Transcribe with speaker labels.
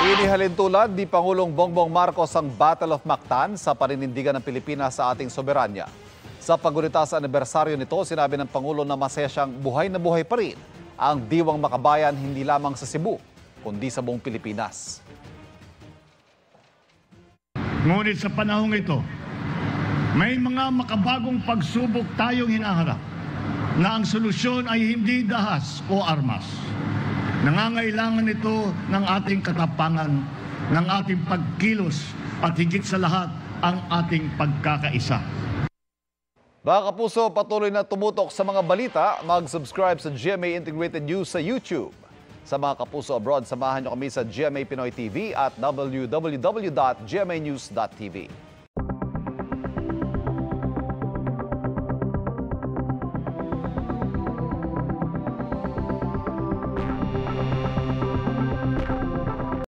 Speaker 1: Inihalin tulad ni Pangulong Bongbong Marcos ang Battle of Mactan sa paninindigan ng Pilipinas sa ating soberanya. Sa paggunita sa anibersaryo nito, sinabi ng Pangulo na masaya siyang buhay na buhay pa rin ang diwang makabayan hindi lamang sa Cebu, kundi sa buong Pilipinas.
Speaker 2: Ngunit sa panahong ito, may mga makabagong pagsubok tayong hinaharap na ang solusyon ay hindi dahas o armas. Nangangailangan ito ng ating katapangan, ng ating pagkilos at higit sa lahat ang ating pagkakaisa.
Speaker 1: Mga kapuso, patuloy na tumutok sa mga balita, mag-subscribe sa GMA Integrated News sa YouTube. Sa mga kapuso abroad, samahan niyo kami sa GMA Pinoy TV at www.gmanews.tv.